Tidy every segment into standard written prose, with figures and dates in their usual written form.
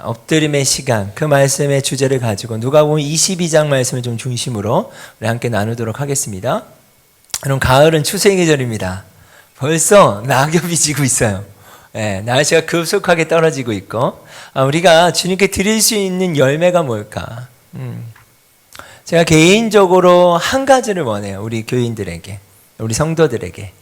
엎드림의 시간, 그 말씀의 주제를 가지고 누가복음 22장 말씀을 좀 중심으로 우리 함께 나누도록 하겠습니다. 여러분, 가을은 추수의 계절입니다. 벌써 낙엽이 지고 있어요. 날씨가 급속하게 떨어지고 있고, 우리가 주님께 드릴 수 있는 열매가 뭘까? 제가 개인적으로 한 가지를 원해요. 우리 교인들에게, 우리 성도들에게.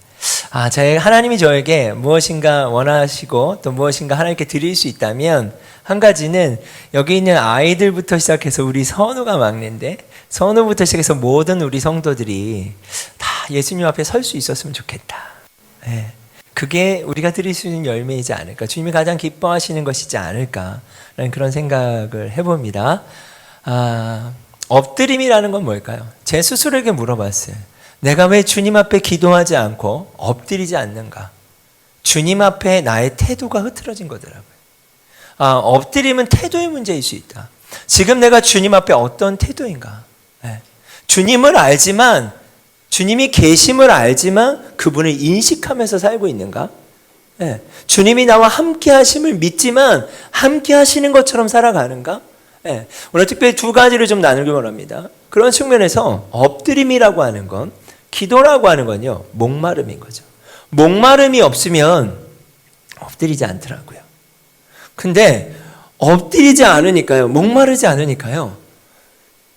하나님이 저에게 무엇인가 원하시고 또 무엇인가 하나님께 드릴 수 있다면, 한 가지는 여기 있는 아이들부터 시작해서 우리 선우가 막내인데, 선우부터 시작해서 모든 우리 성도들이 다 예수님 앞에 설 수 있었으면 좋겠다. 그게 우리가 드릴 수 있는 열매이지 않을까, 주님이 가장 기뻐하시는 것이지 않을까라는 그런 생각을 해봅니다. 엎드림이라는 건 뭘까요? 제 스스로에게 물어봤어요. 내가 왜 주님 앞에 기도하지 않고 엎드리지 않는가? 주님 앞에 나의 태도가 흐트러진 거더라고요. 엎드림은 태도의 문제일 수 있다. 지금 내가 주님 앞에 어떤 태도인가? 주님을 알지만, 주님이 계심을 알지만 그분을 인식하면서 살고 있는가? 주님이 나와 함께 하심을 믿지만 함께 하시는 것처럼 살아가는가? 오늘 특별히 두 가지를 좀 나누기 원합니다. 그런 측면에서 엎드림이라고 하는 건, 기도라고 하는 건요, 목마름인 거죠. 목마름이 없으면 엎드리지 않더라고요. 근데 엎드리지 않으니까요, 목마르지 않으니까요,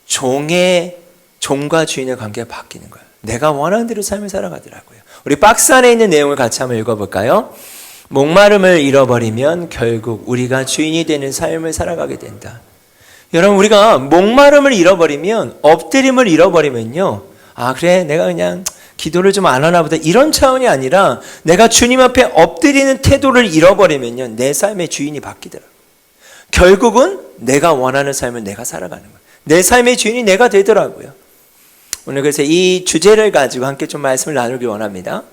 종과 주인의 관계가 바뀌는 거예요. 내가 원하는 대로 삶을 살아가더라고요. 우리 박스 안에 있는 내용을 같이 한번 읽어볼까요? 목마름을 잃어버리면 결국 우리가 주인이 되는 삶을 살아가게 된다. 여러분, 우리가 목마름을 잃어버리면, 엎드림을 잃어버리면요, 그래, 내가 그냥 기도를 좀 안 하나 보다, 이런 차원이 아니라 내가 주님 앞에 엎드리는 태도를 잃어버리면요, 내 삶의 주인이 바뀌더라고요. 결국은 내가 원하는 삶을 내가 살아가는 거예요. 내 삶의 주인이 내가 되더라고요. 오늘 그래서 이 주제를 가지고 함께 좀 말씀을 나누기 원합니다.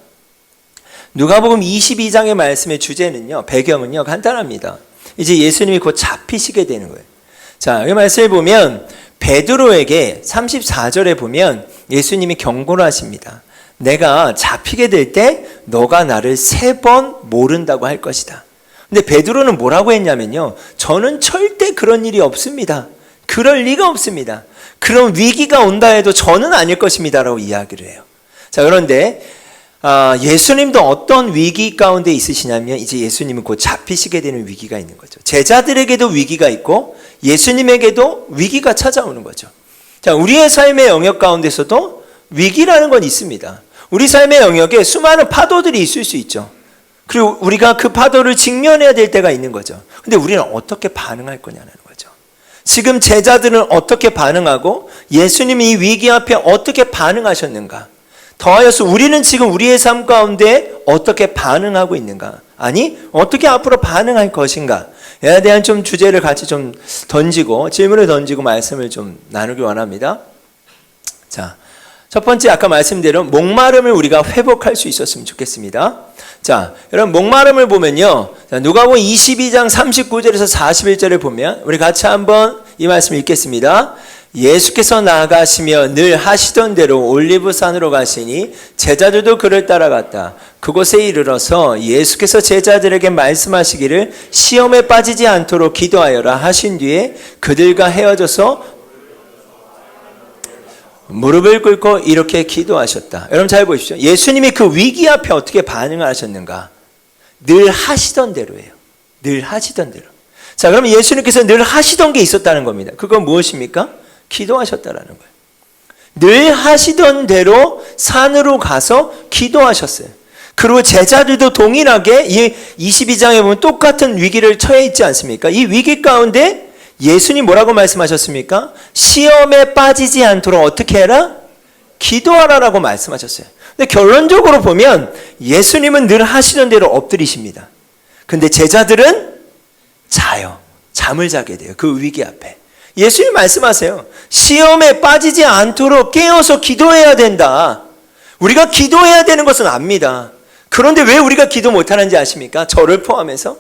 누가복음 22장의 말씀의 주제는요, 배경은요, 간단합니다. 이제 예수님이 곧 잡히시게 되는 거예요. 자, 이 말씀을 보면 베드로에게 34절에 보면 예수님이 경고를 하십니다. 내가 잡히게 될 때 너가 나를 3번 모른다고 할 것이다. 근데 베드로는 뭐라고 했냐면요, 저는 절대 그런 일이 없습니다. 그럴 리가 없습니다. 그런 위기가 온다 해도 저는 아닐 것입니다 라고 이야기를 해요. 자, 그런데 예수님도 어떤 위기 가운데 있으시냐면, 이제 예수님은 곧 잡히시게 되는 위기가 있는 거죠. 제자들에게도 위기가 있고 예수님에게도 위기가 찾아오는 거죠. 자, 우리의 삶의 영역 가운데서도 위기라는 건 있습니다. 우리 삶의 영역에 수많은 파도들이 있을 수 있죠. 그리고 우리가 그 파도를 직면해야 될 때가 있는 거죠. 근데 우리는 어떻게 반응할 거냐는 거죠. 지금 제자들은 어떻게 반응하고 예수님이 이 위기 앞에 어떻게 반응하셨는가? 더하여서 우리는 지금 우리의 삶 가운데 어떻게 반응하고 있는가? 아니, 어떻게 앞으로 반응할 것인가에 대한 좀 주제를 같이 좀 던지고, 질문을 던지고 말씀을 좀 나누기 원합니다. 자, 첫 번째, 아까 말씀대로 목마름을 우리가 회복할 수 있었으면 좋겠습니다. 자, 여러분, 목마름을 보면요, 누가복음 22장 39절에서 41절을 보면 우리 같이 한번 이 말씀을 읽겠습니다. 예수께서 나아가시며 늘 하시던 대로 올리브산으로 가시니 제자들도 그를 따라갔다. 그곳에 이르러서 예수께서 제자들에게 말씀하시기를 시험에 빠지지 않도록 기도하여라 하신 뒤에 그들과 헤어져서 무릎을 꿇고 이렇게 기도하셨다. 여러분 잘 보십시오. 예수님이 그 위기 앞에 어떻게 반응을 하셨는가? 늘 하시던 대로예요. 늘 하시던 대로. 자, 그러면 예수님께서 늘 하시던 게 있었다는 겁니다. 그건 무엇입니까? 기도하셨다라는 거예요. 늘 하시던 대로 산으로 가서 기도하셨어요. 그리고 제자들도 동일하게 이 22장에 보면 똑같은 위기를 처해 있지 않습니까? 이 위기 가운데 예수님 뭐라고 말씀하셨습니까? 시험에 빠지지 않도록 어떻게 해라? 기도하라라고 말씀하셨어요. 근데 결론적으로 보면 예수님은 늘 하시던 대로 엎드리십니다. 근데 제자들은 자요. 잠을 자게 돼요. 그 위기 앞에. 예수님 말씀하세요. 시험에 빠지지 않도록 깨어서 기도해야 된다. 우리가 기도해야 되는 것은 압니다. 그런데 왜 우리가 기도 못하는지 아십니까? 저를 포함해서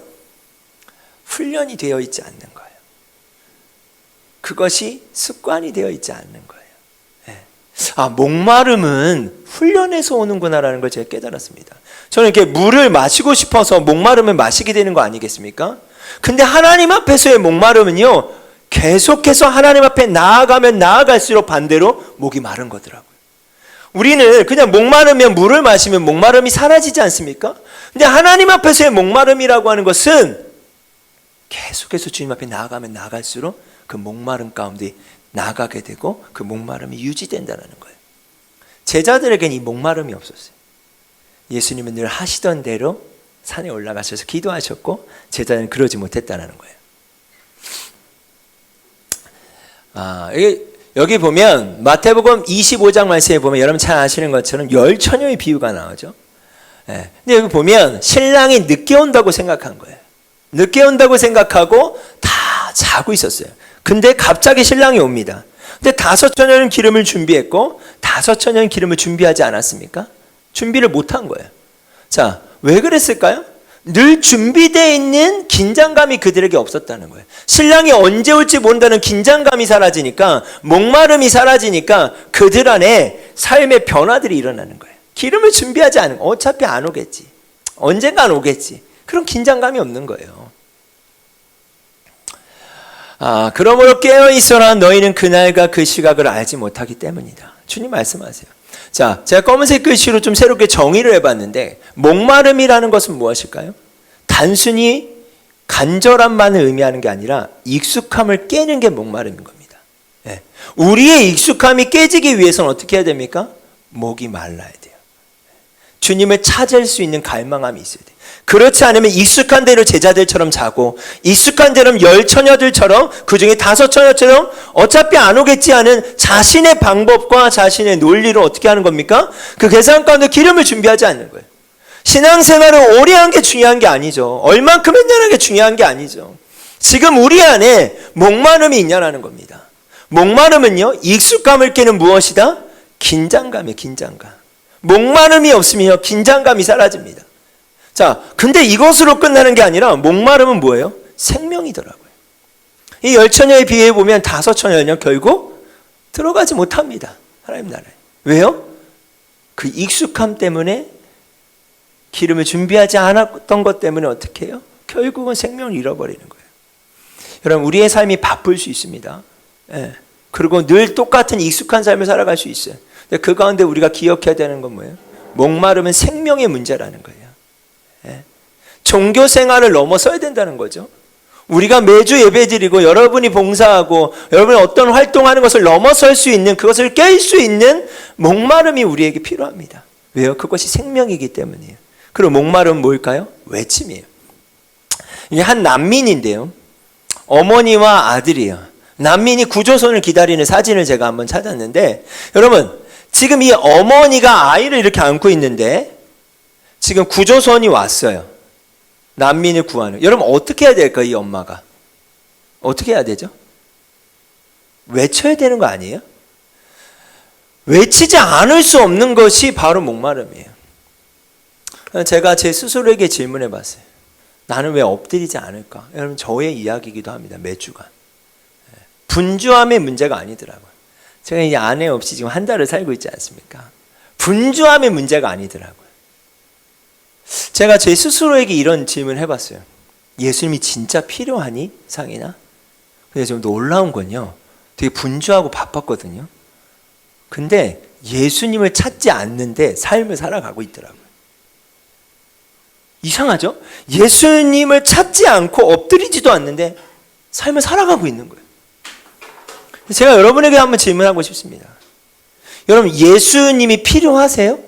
훈련이 되어 있지 않는 거예요. 그것이 습관이 되어 있지 않는 거예요. 목마름은 훈련에서 오는구나라는 걸 제가 깨달았습니다. 저는 이렇게 물을 마시고 싶어서 목마름을 마시게 되는 거 아니겠습니까? 근데 하나님 앞에서의 목마름은요, 계속해서 하나님 앞에 나아가면 나아갈수록 반대로 목이 마른 거더라고요. 우리는 그냥 목마르면 물을 마시면 목마름이 사라지지 않습니까? 근데 하나님 앞에서의 목마름이라고 하는 것은 계속해서 주님 앞에 나아가면 나아갈수록 그 목마름 가운데 나가게 되고 그 목마름이 유지된다는 거예요. 제자들에게는 이 목마름이 없었어요. 예수님은 늘 하시던 대로 산에 올라가셔서 기도하셨고 제자들은 그러지 못했다는 거예요. 여기 보면 마태복음 25장 말씀에 보면 여러분 잘 아시는 것처럼 열 처녀의 비유가 나오죠. 네. 근데 여기 보면 신랑이 늦게 온다고 생각한 거예요. 늦게 온다고 생각하고 다 자고 있었어요. 근데 갑자기 신랑이 옵니다. 근데 5 처녀는 기름을 준비했고 5 처녀는 기름을 준비하지 않았습니까? 준비를 못한 거예요. 자, 왜 그랬을까요? 늘 준비되어 있는 긴장감이 그들에게 없었다는 거예요. 신랑이 언제 올지 모른다는 긴장감이 사라지니까, 목마름이 사라지니까 그들 안에 삶의 변화들이 일어나는 거예요. 기름을 준비하지 않은, 어차피 안 오겠지, 언젠간 오겠지, 그런 긴장감이 없는 거예요. 그러므로 깨어있어라. 너희는 그날과 그 시각을 알지 못하기 때문이다. 주님 말씀하세요. 자, 제가 검은색 글씨로 좀 새롭게 정의를 해봤는데, 목마름이라는 것은 무엇일까요? 단순히 간절함만을 의미하는 게 아니라 익숙함을 깨는 게 목마름인 겁니다. 네. 우리의 익숙함이 깨지기 위해서는 어떻게 해야 됩니까? 목이 말라야 돼요. 주님을 찾을 수 있는 갈망함이 있어야 돼요. 그렇지 않으면 익숙한 대로 제자들처럼 자고 익숙한 대로 열 처녀들처럼 그중에 5 처녀처럼 어차피 안 오겠지 하는 자신의 방법과 자신의 논리로 어떻게 하는 겁니까? 그 계산 가운데 기름을 준비하지 않는 거예요. 신앙생활을 오래 한 게 중요한 게 아니죠. 얼만큼 했냐는 게 중요한 게 아니죠. 지금 우리 안에 목마름이 있냐라는 겁니다. 목마름은요, 익숙함을 깨는 무엇이다? 긴장감이에요. 긴장감. 목마름이 없으면요, 긴장감이 사라집니다. 자, 근데 이것으로 끝나는 게 아니라 목마름은 뭐예요? 생명이더라고요. 이 10처녀의 비유에 보면 5 처녀는요, 결국 들어가지 못합니다. 하나님 나라에. 왜요? 그 익숙함 때문에, 기름을 준비하지 않았던 것 때문에 어떻게 해요? 결국은 생명을 잃어버리는 거예요. 여러분, 우리의 삶이 바쁠 수 있습니다. 예. 그리고 늘 똑같은 익숙한 삶을 살아갈 수 있어요. 근데 그 가운데 우리가 기억해야 되는 건 뭐예요? 목마름은 생명의 문제라는 거예요. 예. 종교 생활을 넘어서야 된다는 거죠. 우리가 매주 예배드리고 여러분이 봉사하고 여러분이 어떤 활동하는 것을 넘어설 수 있는, 그것을 깰 수 있는 목마름이 우리에게 필요합니다. 왜요? 그것이 생명이기 때문이에요. 그리고 목마름은 뭘까요? 외침이에요. 이게 한 난민인데요, 어머니와 아들이에요. 난민이 구조선을 기다리는 사진을 제가 한번 찾았는데, 여러분 지금 이 어머니가 아이를 이렇게 안고 있는데 지금 구조선이 왔어요. 난민을 구하는. 여러분 어떻게 해야 될까요? 이 엄마가 어떻게 해야 되죠? 외쳐야 되는 거 아니에요? 외치지 않을 수 없는 것이 바로 목마름이에요. 제가 제 스스로에게 질문해 봤어요. 나는 왜 엎드리지 않을까? 여러분 저의 이야기이기도 합니다. 매주간. 분주함의 문제가 아니더라고요. 제가 이 아내 없이 지금 한 달을 살고 있지 않습니까? 분주함의 문제가 아니더라고요. 제가 제 스스로에게 이런 질문을 해봤어요. 예수님이 진짜 필요하니? 상이나? 근데 좀 놀라운 건요, 되게 분주하고 바빴거든요. 근데 예수님을 찾지 않는데 삶을 살아가고 있더라고요. 이상하죠? 예수님을 찾지 않고 엎드리지도 않는데 삶을 살아가고 있는 거예요. 제가 여러분에게 한번 질문하고 싶습니다. 여러분 예수님이 필요하세요?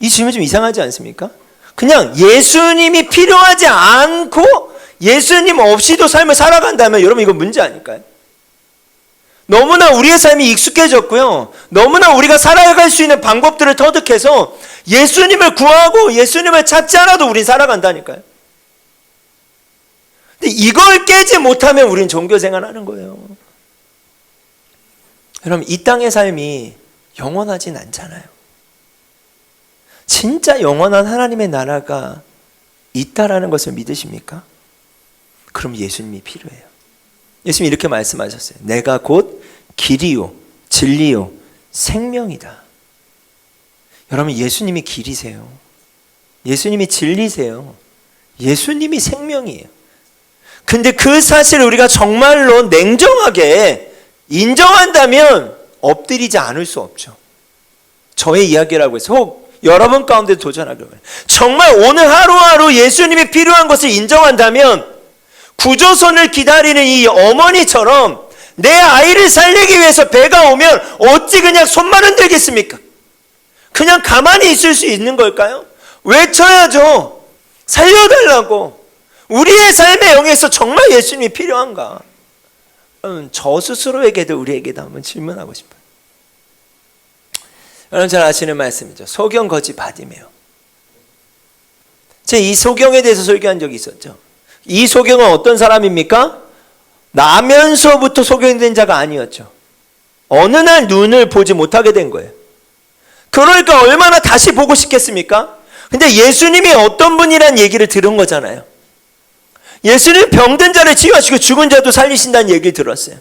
이 질문 좀 이상하지 않습니까? 그냥 예수님이 필요하지 않고 예수님 없이도 삶을 살아간다면 여러분 이거 문제 아닐까요? 너무나 우리의 삶이 익숙해졌고요, 너무나 우리가 살아갈 수 있는 방법들을 터득해서 예수님을 구하고 예수님을 찾지 않아도 우린 살아간다니까요. 근데 이걸 깨지 못하면 우린 종교생활 하는 거예요. 여러분 이 땅의 삶이 영원하진 않잖아요. 진짜 영원한 하나님의 나라가 있다라는 것을 믿으십니까? 그럼 예수님이 필요해요. 예수님이 이렇게 말씀하셨어요. 내가 곧 길이요 진리요 생명이다. 여러분 예수님이 길이세요. 예수님이 진리세요. 예수님이 생명이에요. 근데 그 사실을 우리가 정말로 냉정하게 인정한다면 엎드리지 않을 수 없죠. 저의 이야기라고 해서 혹 여러분 가운데 도전하기를 바랍니다. 정말 오늘 하루하루 예수님이 필요한 것을 인정한다면 구조선을 기다리는 이 어머니처럼 내 아이를 살리기 위해서 배가 오면 어찌 그냥 손만 흔들겠습니까? 그냥 가만히 있을 수 있는 걸까요? 외쳐야죠. 살려달라고. 우리의 삶의 영역에서 정말 예수님이 필요한가? 저 스스로에게도 우리에게도 한번 질문하고 싶어요. 여러분 잘 아시는 말씀이죠. 소경 거지 바디메오. 제가 이 소경에 대해서 설교한 적이 있었죠. 이 소경은 어떤 사람입니까? 나면서부터 소경된 자가 아니었죠. 어느 날 눈을 보지 못하게 된 거예요. 그러니까 얼마나 다시 보고 싶겠습니까? 근데 예수님이 어떤 분이란 얘기를 들은 거잖아요. 예수님 병든 자를 치유하시고 죽은 자도 살리신다는 얘기를 들었어요.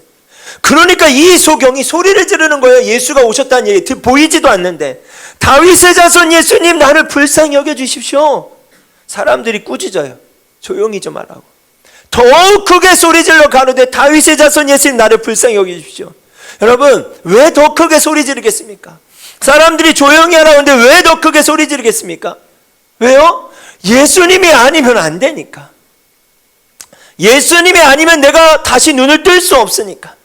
그러니까 이 소경이 소리를 지르는 거예요. 예수가 오셨다는 얘기 보이지도 않는데 다윗의 자손 예수님 나를 불쌍히 여겨주십시오. 사람들이 꾸짖어요. 조용히 좀 하라고. 더욱 크게 소리질러 가로되 다윗의 자손 예수님 나를 불쌍히 여겨주십시오. 여러분 왜 더 크게 소리 지르겠습니까? 사람들이 조용히 하라는데 왜 더 크게 소리 지르겠습니까? 왜요? 예수님이 아니면 안 되니까. 예수님이 아니면 내가 다시 눈을 뜰 수 없으니까.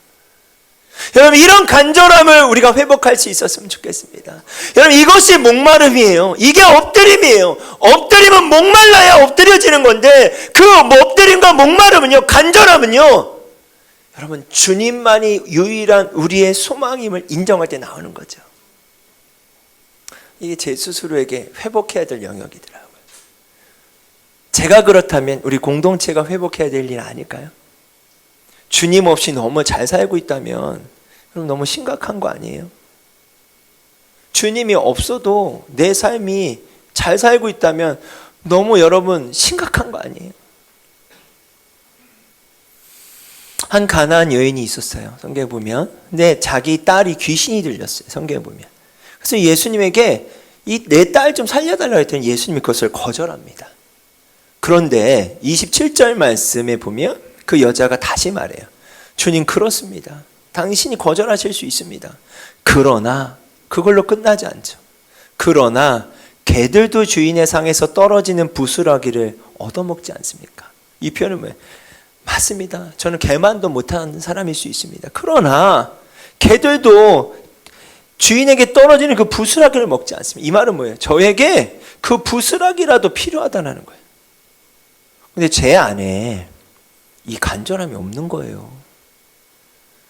여러분 이런 간절함을 우리가 회복할 수 있었으면 좋겠습니다. 여러분 이것이 목마름이에요. 이게 엎드림이에요. 엎드림은 목말라야 엎드려지는 건데 그 엎드림과 목마름은요, 간절함은요, 여러분 주님만이 유일한 우리의 소망임을 인정할 때 나오는 거죠. 이게 제 스스로에게 회복해야 될 영역이더라고요. 제가 그렇다면 우리 공동체가 회복해야 될 일 아닐까요? 주님 없이 너무 잘 살고 있다면 그럼 너무 심각한 거 아니에요? 주님이 없어도 내 삶이 잘 살고 있다면 너무 여러분 심각한 거 아니에요? 한 가나안 여인이 있었어요. 성경에 보면. 근데 자기 딸이 귀신이 들렸어요. 성경에 보면. 그래서 예수님에게 이 내 딸 좀 살려달라고 했더니 예수님이 그것을 거절합니다. 그런데 27절 말씀에 보면 그 여자가 다시 말해요. 주님 그렇습니다. 당신이 거절하실 수 있습니다. 그러나 그걸로 끝나지 않죠. 그러나 개들도 주인의 상에서 떨어지는 부스러기를 얻어먹지 않습니까? 이 표현은 뭐예요? 맞습니다. 저는 개만도 못하는 사람일 수 있습니다. 그러나 개들도 주인에게 떨어지는 그 부스러기를 먹지 않습니다. 이 말은 뭐예요? 저에게 그 부스러기라도 필요하다는 거예요. 근데 제 안에 이 간절함이 없는 거예요.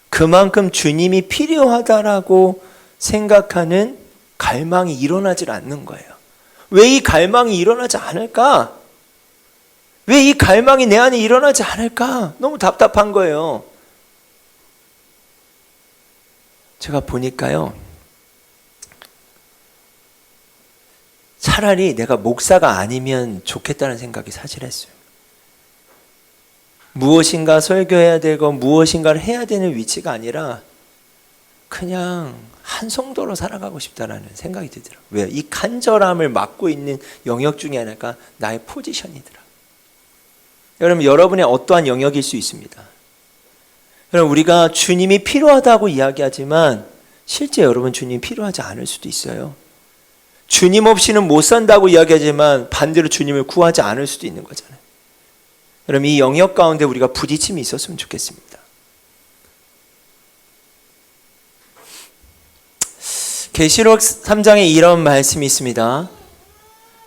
그만큼 주님이 필요하다라고 생각하는 갈망이 일어나질 않는 거예요. 왜 이 갈망이 일어나지 않을까? 왜 이 갈망이 내 안에 일어나지 않을까? 너무 답답한 거예요. 제가 보니까요, 차라리 내가 목사가 아니면 좋겠다는 생각이 사실 했어요. 무엇인가 설교해야 되고 무엇인가를 해야 되는 위치가 아니라 그냥 한 성도로 살아가고 싶다라는 생각이 들더라고요. 왜요? 이 간절함을 맡고 있는 영역 중에 하나가 나의 포지션이더라. 여러분, 여러분의 어떠한 영역일 수 있습니다. 여러분, 우리가 주님이 필요하다고 이야기하지만 실제 여러분 주님이 필요하지 않을 수도 있어요. 주님 없이는 못 산다고 이야기하지만 반대로 주님을 구하지 않을 수도 있는 거잖아요. 여러분 이 영역 가운데 우리가 부딪힘이 있었으면 좋겠습니다. 계시록 3장에 이런 말씀이 있습니다.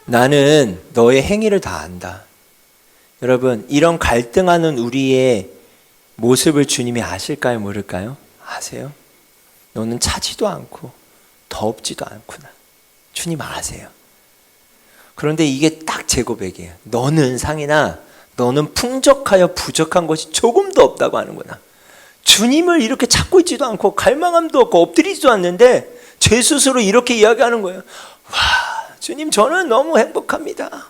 나는 너의 행위를 다 안다. 여러분 이런 갈등하는 우리의 모습을 주님이 아실까요? 모를까요? 아세요? 너는 차지도 않고 덥지도 않구나. 주님 아세요. 그런데 이게 딱 제 고백이에요. 너는 상이나 너는 풍족하여 부족한 것이 조금도 없다고 하는구나. 주님을 이렇게 찾고 있지도 않고 갈망함도 없고 엎드리지도 않는데 제 스스로 이렇게 이야기하는 거예요. 와, 주님 저는 너무 행복합니다.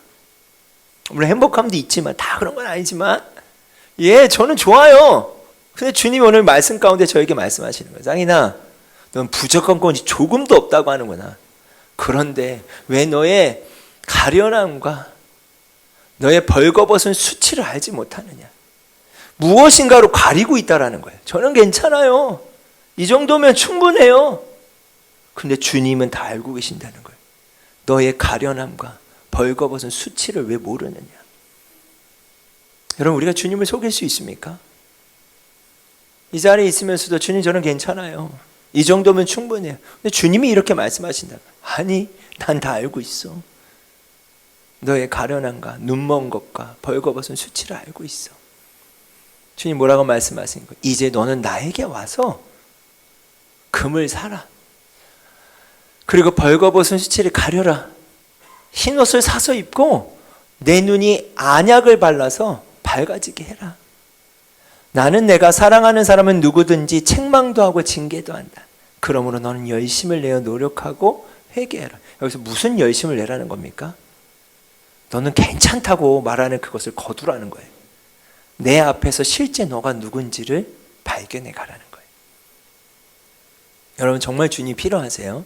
물론 행복함도 있지만 다 그런 건 아니지만 예, 저는 좋아요. 근데 주님이 오늘 말씀 가운데 저에게 말씀하시는 거예요. 쌍이나 넌 부족한 것이 조금도 없다고 하는구나. 그런데 왜 너의 가련함과 너의 벌거벗은 수치를 알지 못하느냐. 무엇인가로 가리고 있다라는 거예요. 저는 괜찮아요. 이 정도면 충분해요. 근데 주님은 다 알고 계신다는 거예요. 너의 가련함과 벌거벗은 수치를 왜 모르느냐. 여러분, 우리가 주님을 속일 수 있습니까? 이 자리에 있으면서도 주님, 저는 괜찮아요. 이 정도면 충분해요. 근데 주님이 이렇게 말씀하신다. 아니, 난 다 알고 있어. 너의 가련함과 눈먼 것과 벌거벗은 수치를 알고 있어. 주님 뭐라고 말씀하신 거예요? 이제 너는 나에게 와서 금을 사라. 그리고 벌거벗은 수치를 가려라. 흰옷을 사서 입고 내 눈이 안약을 발라서 밝아지게 해라. 나는 내가 사랑하는 사람은 누구든지 책망도 하고 징계도 한다. 그러므로 너는 열심을 내어 노력하고 회개해라. 여기서 무슨 열심을 내라는 겁니까? 너는 괜찮다고 말하는 그것을 거두라는 거예요. 내 앞에서 실제 너가 누군지를 발견해 가라는 거예요. 여러분, 정말 주님이 필요하세요?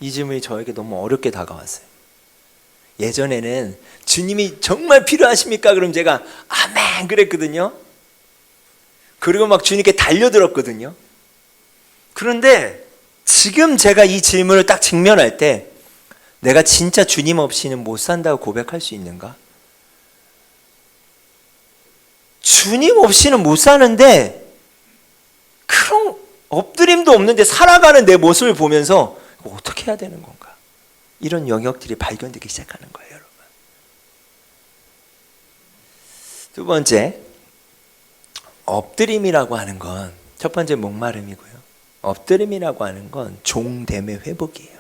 이 질문이 저에게 너무 어렵게 다가왔어요. 예전에는 주님이 정말 필요하십니까? 그럼 제가 아멘 그랬거든요. 그리고 막 주님께 달려들었거든요. 그런데 지금 제가 이 질문을 딱 직면할 때 내가 진짜 주님 없이는 못 산다고 고백할 수 있는가? 주님 없이는 못 사는데 그런 엎드림도 없는데 살아가는 내 모습을 보면서 어떻게 해야 되는 건가? 이런 영역들이 발견되기 시작하는 거예요, 여러분. 두 번째, 엎드림이라고 하는 건 첫 번째 목마름이고요. 엎드림이라고 하는 건 종됨의 회복이에요.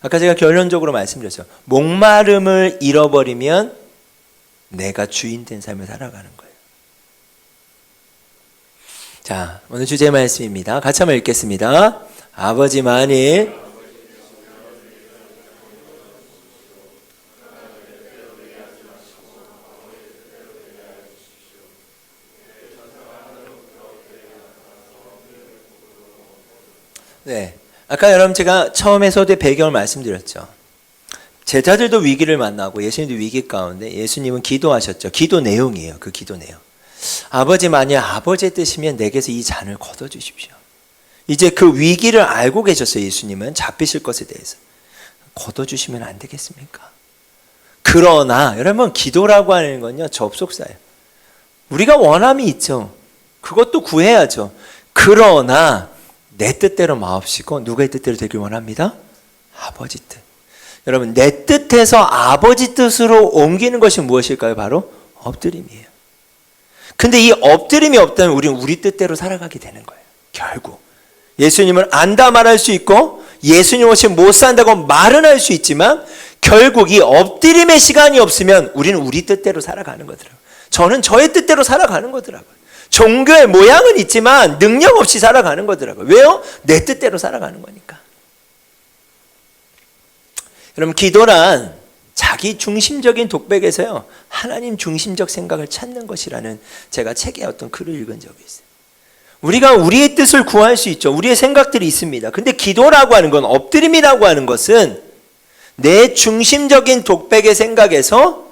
아까 제가 결론적으로 말씀드렸어요. 목마름을 잃어버리면 내가 주인된 삶을 살아가는 거예요. 자, 오늘 주제 말씀입니다. 같이 한번 읽겠습니다. 아버지 만일 네, 아까 여러분 제가 처음에 서두의 배경을 말씀드렸죠. 제자들도 위기를 만나고 예수님도 위기 가운데 예수님은 기도하셨죠. 기도 내용이에요. 그 기도 내용. 아버지, 만약 아버지의 뜻이면 내게서 이 잔을 걷어주십시오. 이제 그 위기를 알고 계셨어요. 예수님은 잡히실 것에 대해서. 걷어주시면 안 되겠습니까? 그러나 여러분, 기도라고 하는 건요, 접속사예요. 우리가 원함이 있죠. 그것도 구해야죠. 그러나 내 뜻대로 마옵시고 누구의 뜻대로 되길 원합니다? 아버지 뜻. 여러분, 내 뜻에서 아버지 뜻으로 옮기는 것이 무엇일까요? 바로 엎드림이에요. 근데 이 엎드림이 없다면 우리는 우리 뜻대로 살아가게 되는 거예요. 결국 예수님을 안다 말할 수 있고 예수님 없이 못 산다고 말은 할 수 있지만 결국 이 엎드림의 시간이 없으면 우리는 우리 뜻대로 살아가는 거더라고요. 저는 저의 뜻대로 살아가는 거더라고요. 종교의 모양은 있지만 능력 없이 살아가는 거더라고요. 왜요? 내 뜻대로 살아가는 거니까. 여러분, 기도란 자기 중심적인 독백에서요, 하나님 중심적 생각을 찾는 것이라는 제가 책에 어떤 글을 읽은 적이 있어요. 우리가 우리의 뜻을 구할 수 있죠. 우리의 생각들이 있습니다. 근데 기도라고 하는 건, 엎드림이라고 하는 것은 내 중심적인 독백의 생각에서,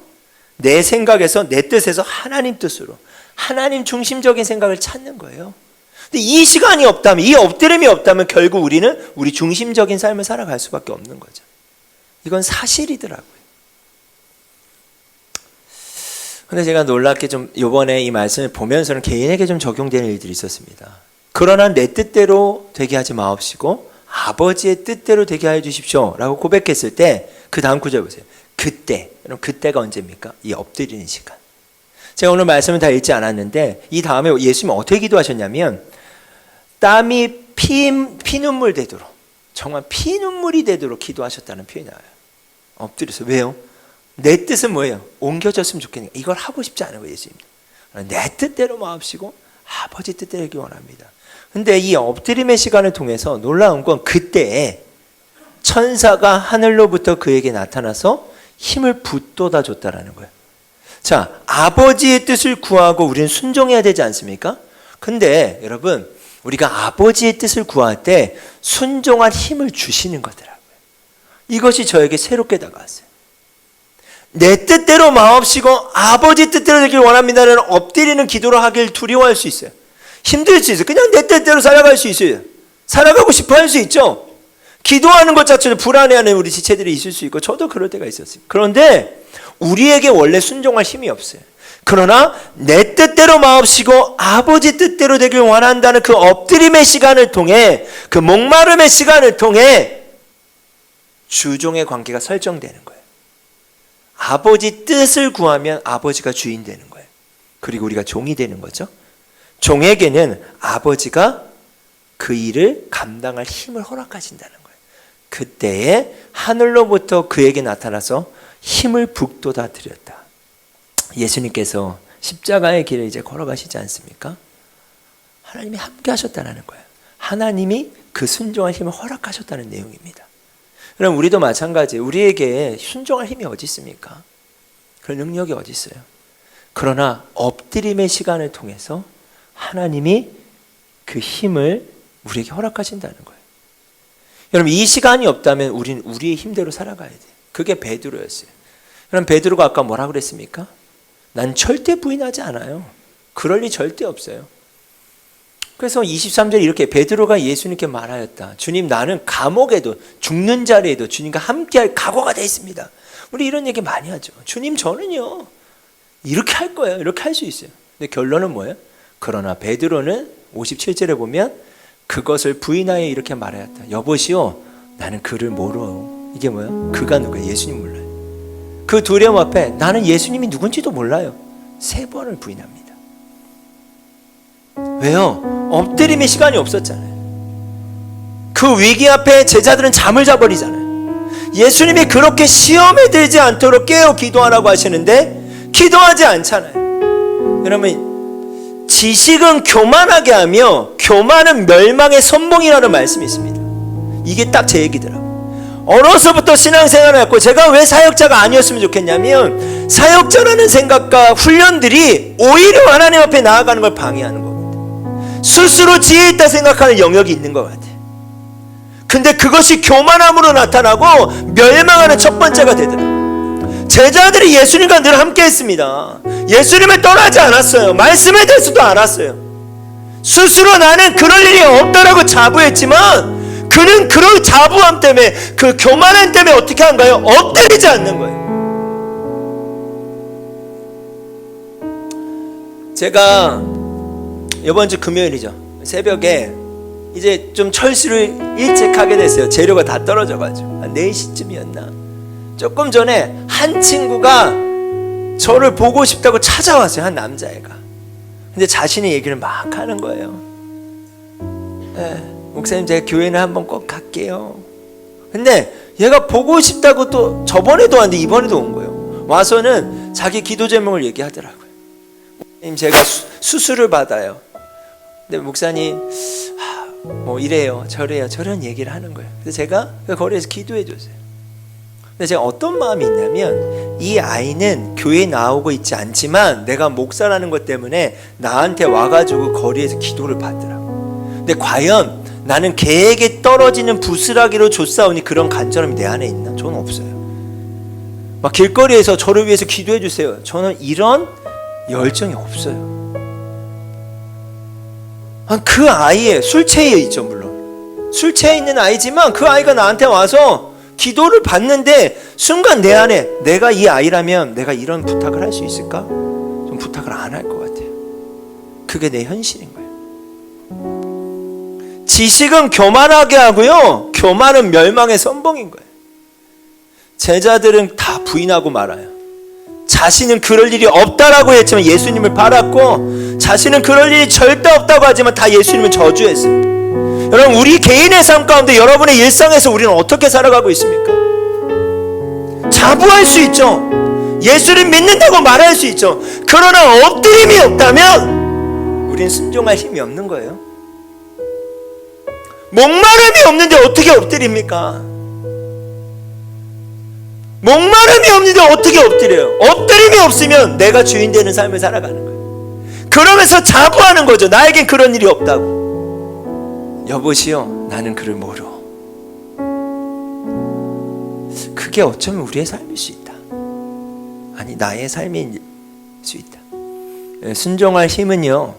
내 생각에서, 내 뜻에서 하나님 뜻으로, 하나님 중심적인 생각을 찾는 거예요. 근데 이 시간이 없다면, 이 엎드림이 없다면 결국 우리는 우리 중심적인 삶을 살아갈 수밖에 없는 거죠. 이건 사실이더라고요. 근데 제가 놀랍게 좀 이번에 이 말씀을 보면서는 개인에게 좀 적용되는 일들이 있었습니다. 그러나 내 뜻대로 되게 하지 마옵시고 아버지의 뜻대로 되게 해 주십시오 라고 고백했을 때 그 다음 구절 보세요. 그때, 여러분, 그때가 언제입니까? 이 엎드리는 시간. 제가 오늘 말씀을 다 읽지 않았는데 이 다음에 예수님은 어떻게 기도하셨냐면 땀이 피눈물 되도록, 정말 피눈물이 되도록 기도하셨다는 표현이 나와요. 엎드려서. 왜요? 내 뜻은 뭐예요? 옮겨졌으면 좋겠는가? 이걸 하고 싶지 않은 거예요, 예수님. 내 뜻대로 마옵시고 아버지 뜻대로 하기 원합니다. 근데 이 엎드림의 시간을 통해서 놀라운 건 그때에 천사가 하늘로부터 그에게 나타나서 힘을 북돋아 줬다라는 거예요. 자, 아버지의 뜻을 구하고 우리는 순종해야 되지 않습니까? 근데 여러분, 우리가 아버지의 뜻을 구할 때 순종할 힘을 주시는 거더라고요. 이것이 저에게 새롭게 다가왔어요. 내 뜻대로 마옵시고 아버지 뜻대로 되길 원합니다라는 엎드리는 기도를 하길 두려워할 수 있어요. 힘들 수 있어요. 그냥 내 뜻대로 살아갈 수 있어요. 살아가고 싶어 할 수 있죠. 기도하는 것 자체도 불안해하는 우리 지체들이 있을 수 있고 저도 그럴 때가 있었어요. 그런데 우리에게 원래 순종할 힘이 없어요. 그러나 내 뜻대로 마옵시고 아버지 뜻대로 되길 원한다는 그 엎드림의 시간을 통해, 그 목마름의 시간을 통해 주종의 관계가 설정되는 거예요. 아버지 뜻을 구하면 아버지가 주인 되는 거예요. 그리고 우리가 종이 되는 거죠. 종에게는 아버지가 그 일을 감당할 힘을 허락하신다는 거예요. 그때에 하늘로부터 그에게 나타나서 힘을 북돋아 드렸다. 예수님께서 십자가의 길을 이제 걸어가시지 않습니까? 하나님이 함께 하셨다는 거예요. 하나님이 그 순종할 힘을 허락하셨다는 내용입니다. 그럼 우리도 마찬가지예요. 우리에게 순종할 힘이 어디 있습니까? 그런 능력이 어디 있어요? 그러나 엎드림의 시간을 통해서 하나님이 그 힘을 우리에게 허락하신다는 거예요. 여러분, 이 시간이 없다면 우리는 우리의 힘대로 살아가야 돼요. 그게 베드로였어요. 그럼 베드로가 아까 뭐라 그랬습니까? 난 절대 부인하지 않아요. 그럴 리 절대 없어요. 그래서 23절에 이렇게 베드로가 예수님께 말하였다. 주님, 나는 감옥에도 죽는 자리에도 주님과 함께할 각오가 되어 있습니다. 우리 이런 얘기 많이 하죠. 주님, 저는요 이렇게 할 거예요. 이렇게 할 수 있어요. 근데 결론은 뭐예요? 그러나 베드로는 57절에 보면 그것을 부인하여 이렇게 말하였다. 여보시오, 나는 그를 모르요. 이게 뭐예요? 그가 누구예요? 예수님 몰라요. 그 두려움 앞에 나는 예수님이 누군지도 몰라요. 3번을 부인합니다. 왜요? 엎드림의 시간이 없었잖아요. 그 위기 앞에 제자들은 잠을 자버리잖아요. 예수님이 그렇게 시험에 들지 않도록 깨어 기도하라고 하시는데 기도하지 않잖아요. 여러분, 지식은 교만하게 하며 교만은 멸망의 선봉이라는 말씀이 있습니다. 이게 딱 제 얘기더라고요. 어려서부터 신앙생활을 했고 제가 왜 사역자가 아니었으면 좋겠냐면 사역자라는 생각과 훈련들이 오히려 하나님 앞에 나아가는 걸 방해하는 겁니다. 스스로 지혜 있다 생각하는 영역이 있는 것 같아요. 근데 그것이 교만함으로 나타나고 멸망하는 첫 번째가 되더라고요. 제자들이 예수님과 늘 함께 했습니다. 예수님을 떠나지 않았어요. 말씀에 대해서도 알았어요. 스스로 나는 그럴 일이 없다라고 자부했지만 그는 그런 자부함 때문에, 그 교만함 때문에 어떻게 한가요? 엎드리지 않는 거예요. 제가 이번 주 금요일이죠. 새벽에 이제 좀 철수를 일찍 하게 됐어요. 재료가 다 떨어져가지고 한 4시쯤이었나. 조금 전에 한 친구가 저를 보고 싶다고 찾아왔어요. 한 남자애가. 근데 자신의 얘기를 막 하는 거예요. 목사님, 제가 교회는 한번 꼭 갈게요. 근데 얘가 보고 싶다고 또 저번에도 왔는데 이번에도 온 거예요. 와서는 자기 기도 제목을 얘기하더라고요. 목사님, 제가 수술을 받아요. 근데 목사님, 뭐 이래요 저래요 저런 얘기를 하는 거예요. 그래서 제가 그 거리에서 기도해 줬어요. 근데 제가 어떤 마음이 있냐면, 이 아이는 교회에 나오고 있지 않지만 내가 목사라는 것 때문에 나한테 와가지고 거리에서 기도를 받더라고요. 근데 과연 나는 걔에게 떨어지는 부스라기로 줬사오니 그런 간절함이 내 안에 있나? 저는 없어요. 막 길거리에서 저를 위해서 기도해 주세요. 저는 이런 열정이 없어요. 그 아이의 술 취해 있죠. 물론 술 취해 있는 아이지만 그 아이가 나한테 와서 기도를 받는데 순간 내 안에 내가 이 아이라면 내가 이런 부탁을 할 수 있을까? 좀 부탁을 안 할 것 같아요. 그게 내 현실인 거예요. 지식은 교만하게 하고요, 교만은 멸망의 선봉인 거예요. 제자들은 다 부인하고 말아요. 자신은 그럴 일이 없다라고 했지만 예수님을 바랐고, 자신은 그럴 일이 절대 없다고 하지만 다 예수님을 저주했어요. 여러분, 우리 개인의 삶 가운데, 여러분의 일상에서 우리는 어떻게 살아가고 있습니까? 자부할 수 있죠. 예수를 믿는다고 말할 수 있죠. 그러나 엎드림이 없다면 우리는 순종할 힘이 없는 거예요. 목마름이 없는데 어떻게 엎드립니까? 목마름이 없는데 어떻게 엎드려요? 엎드림이 없으면 내가 주인 되는 삶을 살아가는 거예요. 그러면서 자부하는 거죠. 나에겐 그런 일이 없다고. 여보시오, 나는 그를 모르. 그게 어쩌면 우리의 삶일 수 있다. 아니 나의 삶일 수 있다. 순종할 힘은요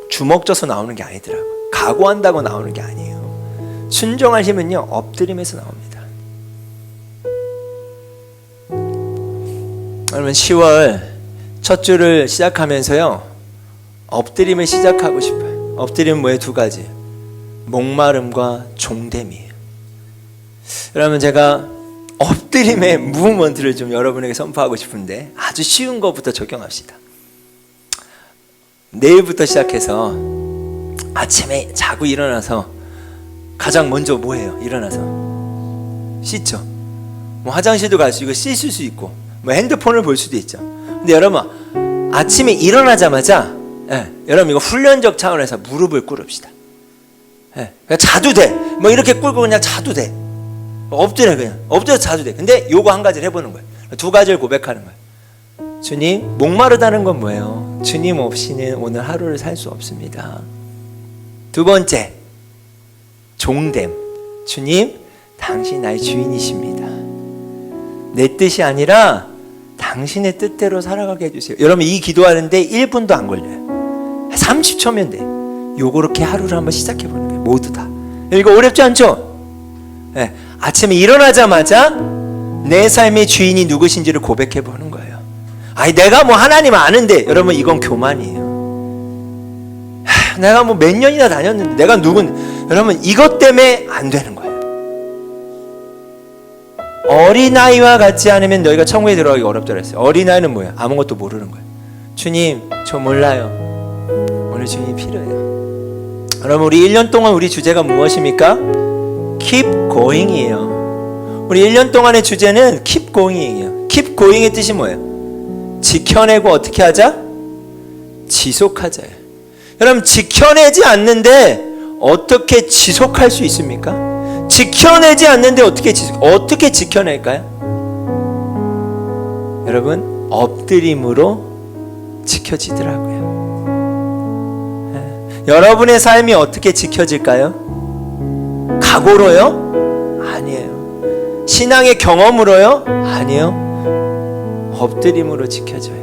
주먹 져서 나오는 게 아니더라고. 각오한다고 나오는 게 아니에요. 순종할 힘은요 엎드림에서 나옵니다. 여러분 10월 첫 주를 시작하면서요 엎드림을 시작하고 싶어요. 엎드림은 뭐예요? 두 가지. 목마름과 종됨이에요. 여러분 제가 엎드림의 무브먼트를 좀 여러분에게 선포하고 싶은데 아주 쉬운 것부터 적용합시다. 내일부터 시작해서 아침에 자고 일어나서 가장 먼저 뭐 해요? 일어나서 씻죠. 뭐 화장실도 갈 수 있고 씻을 수 있고 뭐 핸드폰을 볼 수도 있죠. 근데 여러분 아침에 일어나자마자 여러분 이거 훈련적 차원에서 무릎을 꿇읍시다. 그냥 자도 돼. 뭐 이렇게 꿇고 그냥 자도 돼. 엎드려 그냥 엎드려서 자도 돼. 근데 요거 한 가지를 해보는 거예요. 두 가지를 고백하는 거예요. 주님, 목마르다는 건 뭐예요? 주님 없이는 오늘 하루를 살 수 없습니다. 두 번째, 종됨. 주님, 당신 나의 주인이십니다. 내 뜻이 아니라 당신의 뜻대로 살아가게 해주세요. 여러분 이 기도하는데 1분도 안 걸려요. 30초면 돼. 요렇게 하루를 한번 시작해 보는 거예요. 모두 다. 이거 어렵지 않죠? 네. 아침에 일어나자마자 내 삶의 주인이 누구신지를 고백해 보는 거예요. 아니 내가 뭐 하나님 아는데 여러분 이건 교만이에요. 내가 뭐 몇 년이나 다녔는데 내가 여러분 이것 때문에 안 되는 거예요. 어린아이와 같지 않으면 너희가 천국에 들어가기 어렵다 그랬어요. 어린아이는 뭐예요? 아무것도 모르는 거예요. 주님 저 몰라요. 오늘 주님이 필요해요. 여러분 우리 1년 동안 우리 주제가 무엇입니까? Keep going이에요. 우리 1년 동안의 주제는 Keep going이에요. Keep going의 뜻이 뭐예요? 지켜내고 어떻게 하자? 지속하자요. 여러분 지켜내지 않는데 어떻게 지속할 수 있습니까? 지켜내지 않는데 어떻게 지켜낼까요? 여러분 엎드림으로 지켜지더라고요. 여러분의 삶이 어떻게 지켜질까요? 각오로요? 아니에요. 신앙의 경험으로요? 아니요. 엎드림으로 지켜져요.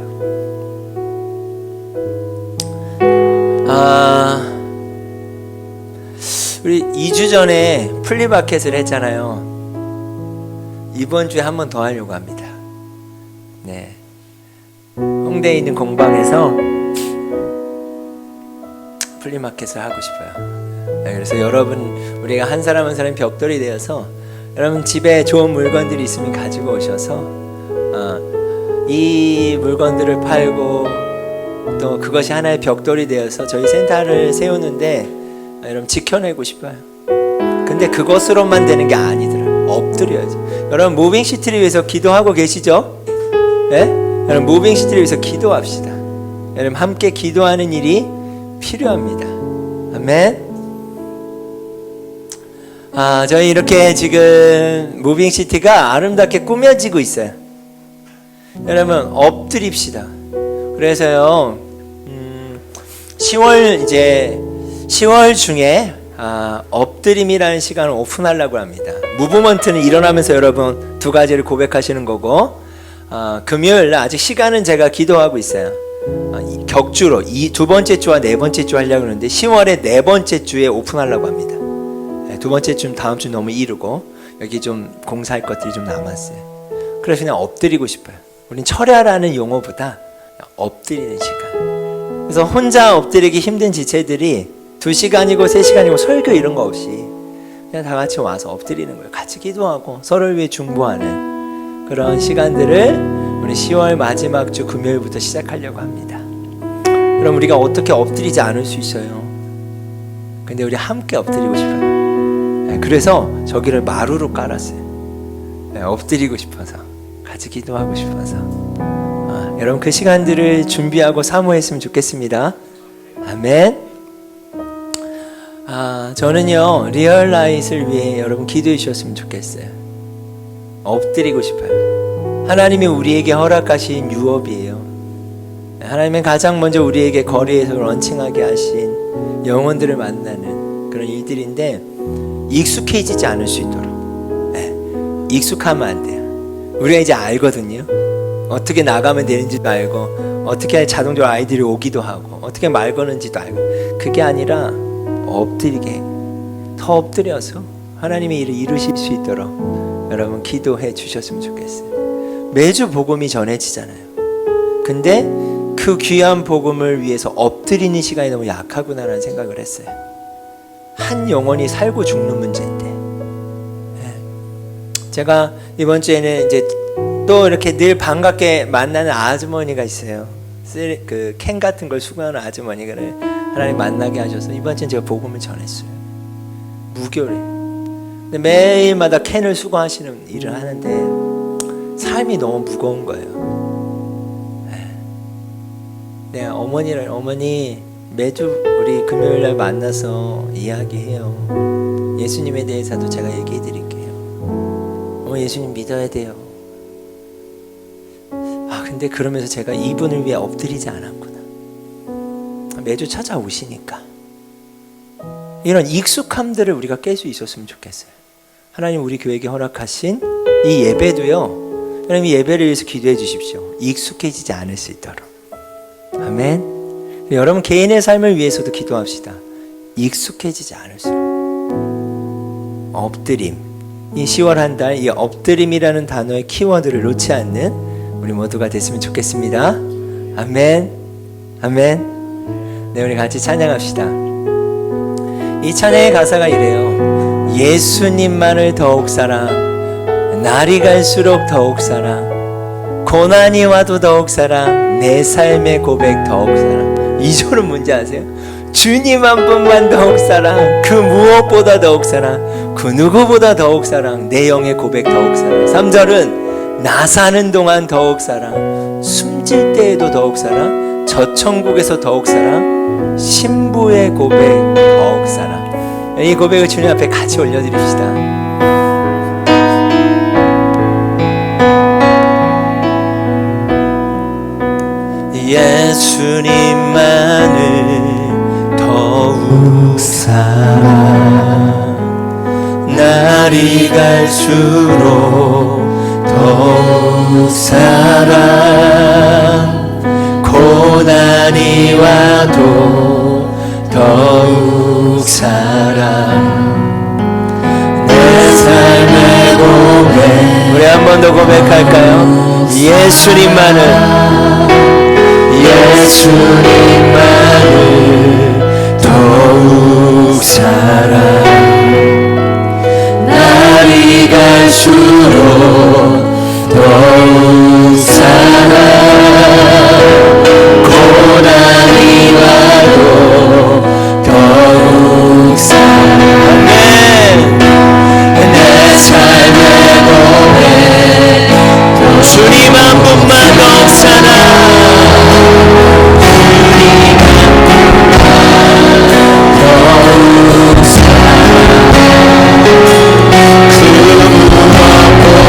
우리 2주 전에 플리마켓을 했잖아요. 이번 주에 한 번 더 하려고 합니다. 네. 홍대에 있는 공방에서 플리마켓을 하고 싶어요. 네, 그래서 여러분 우리가 한 사람 한 사람 벽돌이 되어서 여러분 집에 좋은 물건들이 있으면 가지고 오셔서 이 물건들을 팔고 또 그것이 하나의 벽돌이 되어서 저희 센터를 세우는데 여러분 지켜내고 싶어요. 근데 그것으로만 되는 게 아니더라고요. 엎드려야죠. 여러분 무빙시티를 위해서 기도하고 계시죠? 네? 여러분 무빙시티를 위해서 기도합시다. 여러분 함께 기도하는 일이 필요합니다. 아멘. 저희 이렇게 지금 무빙시티가 아름답게 꾸며지고 있어요. 여러분 엎드립시다. 그래서요 10월 중에 엎드림이라는 시간을 오픈하려고 합니다. 무브먼트는 일어나면서 여러분 두 가지를 고백하시는 거고 금요일 날 아직 시간은 제가 기도하고 있어요. 격주로 이 두 번째 주와 네 번째 주 하려고 하는데 10월의 네 번째 주에 오픈하려고 합니다. 두 번째 주는 다음 주 너무 이르고 여기 좀 공사할 것들이 좀 남았어요. 그래서 그냥 엎드리고 싶어요. 우린 철야라는 용어보다 엎드리는 시간. 그래서 혼자 엎드리기 힘든 지체들이 2시간이고 3시간이고 설교 이런 거 없이 그냥 다 같이 와서 엎드리는 거예요. 같이 기도하고 서로를 위해 중보하는 그런 시간들을 우리 10월 마지막 주 금요일부터 시작하려고 합니다. 그럼 우리가 어떻게 엎드리지 않을 수 있어요? 근데 우리 함께 엎드리고 싶어요. 그래서 저기를 마루로 깔았어요. 엎드리고 싶어서 같이 기도하고 싶어서 여러분 그 시간들을 준비하고 사모했으면 좋겠습니다. 아멘. 저는요 리얼라이트를 위해 여러분 기도해 주셨으면 좋겠어요. 엎드리고 싶어요. 하나님이 우리에게 허락하신 유업이에요. 하나님은 가장 먼저 우리에게 거리에서 런칭하게 하신 영혼들을 만나는 그런 일들인데 익숙해지지 않을 수 있도록 익숙하면 안 돼요. 우리가 이제 알거든요. 어떻게 나가면 되는지도 알고 어떻게 자동적으로 아이들이 오기도 하고 어떻게 말 거는지도 알고 그게 아니라 엎드리게 더 엎드려서 하나님의 일을 이루실 수 있도록 여러분 기도해 주셨으면 좋겠어요. 매주 복음이 전해지잖아요. 근데 그 귀한 복음을 위해서 엎드리는 시간이 너무 약하구나라는 생각을 했어요. 한 영혼이 살고 죽는 문제인데 제가 이번 주에는 이제 또 이렇게 늘 반갑게 만나는 아주머니가 있어요. 그 캔 같은 걸 수거하는 아주머니를 하나님 만나게 하셔서 이번 주엔 제가 복음을 전했어요. 무교래. 근데 매일마다 캔을 수거하시는 일을 하는데 삶이 너무 무거운 거예요. 내가 어머니 매주 우리 금요일날 만나서 이야기해요. 예수님에 대해서도 제가 얘기해 드릴게요. 어머니 예수님 믿어야 돼요. 근데 그러면서 제가 이분을 위해 엎드리지 않았구나. 매주 찾아오시니까 이런 익숙함들을 우리가 깰 수 있었으면 좋겠어요. 하나님 우리 교회에게 허락하신 이 예배도요, 하나님 이 예배를 위해서 기도해 주십시오. 익숙해지지 않을 수 있도록. 아멘. 여러분 개인의 삶을 위해서도 기도합시다. 익숙해지지 않을수록. 엎드림. 이 10월 한 달 이 엎드림이라는 단어의 키워드를 놓지 않는 우리 모두가 됐으면 좋겠습니다. 아멘. 아멘. 네, 우리 같이 찬양합시다. 이 찬양의 가사가 이래요. 예수님만을 더욱 사랑, 날이 갈수록 더욱 사랑, 고난이 와도 더욱 사랑, 내 삶의 고백 더욱 사랑. 2절은 뭔지 아세요? 주님 한 분만 더욱 사랑, 그 무엇보다 더욱 사랑, 그 누구보다 더욱 사랑, 내 영의 고백 더욱 사랑. 3절은 나 사는 동안 더욱 사랑, 숨질 때에도 더욱 사랑, 저 천국에서 더욱 사랑, 신부의 고백 더욱 사랑. 이 고백을 주님 앞에 같이 올려드립시다. 예수님만을 더욱 사랑, 날이 갈수록 더욱 사랑, 고난이 와도 더욱 사랑, 내 삶의 고백. 우리 한 번 더 고백할까요? 예수님만을 더욱 사랑, 날이 갈수록 더욱 사랑, 고난이 와도 더욱 사랑. 내 삶의 고백 주님 한 분만 더욱 사랑, 더욱 사랑, 그 무엇보다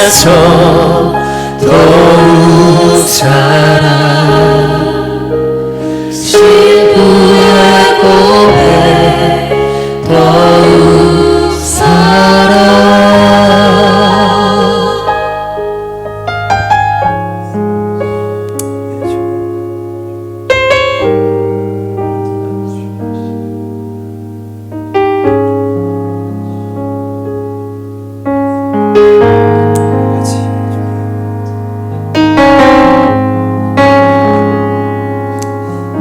만나서 더욱 살아 신부의 고백 더욱 살아.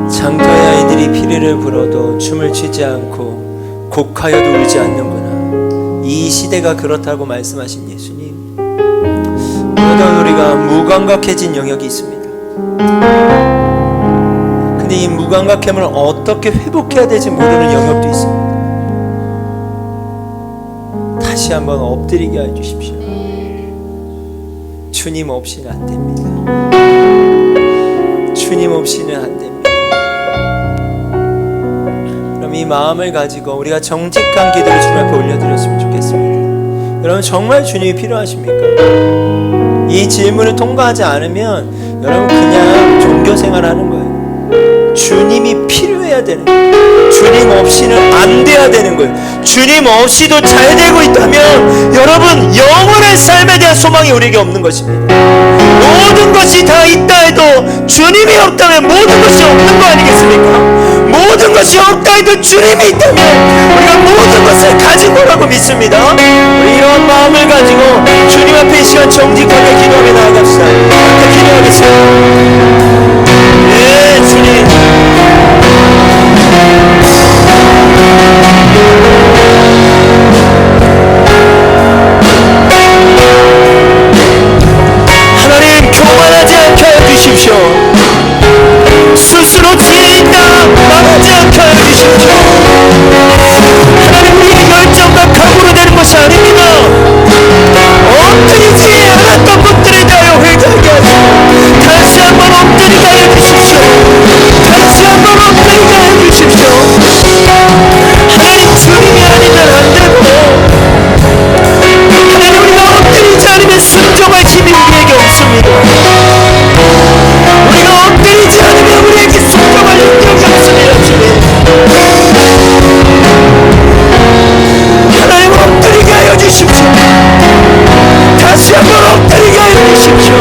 장터의 아이들이 피리를 불어도 춤을 추지 않고 곡하여도 울지 않는구나. 이 시대가 그렇다고 말씀하신 예수님, 그러다 우리가 무감각해진 영역이 있습니다. 근데 이 무감각함을 어떻게 회복해야 될지 모르는 영역도 있습니다. 다시 한번 엎드리게 해주십시오. 주님 없이는 안 됩니다. 주님 없이는 안 됩니다. 그럼 이 마음을 가지고 우리가 정직한 기도를 주님 앞에 올려드렸으면 좋겠습니다. 여러분, 정말 주님이 필요하십니까? 이 질문을 통과하지 않으면 여러분 그냥 종교생활하는 거예요. 주님이 필요해야 되는 거예요. 주님 없이는 안 돼야 되는 거예요. 주님 없이도 잘 되고 있다면 여러분, 영원한 삶에 대한 소망이 우리에게 없는 것입니다. 모든 것이 다 있다 해도 주님이 없다면 모든 것이 없는 거 아니겠습니까? 모든 것이 없다 해도 주님이 있다면 우리가 모든 것을 가진 거라고 믿습니다. 우리 이런 마음을 가지고 주님 앞에 이 시간 정직하게 기도하며 나아갑시다. 함께 기도하겠습니다. 예, 주님. 하나님, 교만하지 않게 해주십시오. 스스로 지혜 있다 말하지 않게 해주십시오. 하나님, 우리의 열정과 각오로 되는 것이 아닙니다. 엎드리지 않았던 것들에 대하여 회개하게 하시고 다시 한번 엎드리게 해주십시오. 다시 한번 엎드리게 해주십시오. 하나님, 주님이 아니면 안 되고, 하나님, 우리가 엎드리지 않으면 순종할 힘이 우리에게 없습니다. 우리가 엎드리지 않으면 우리에게 순종할 능력이 없습니다. 주님, 하나님, 엎드리게 하여 주십시오. 다시 한번 엎드리게 하여 주십시오.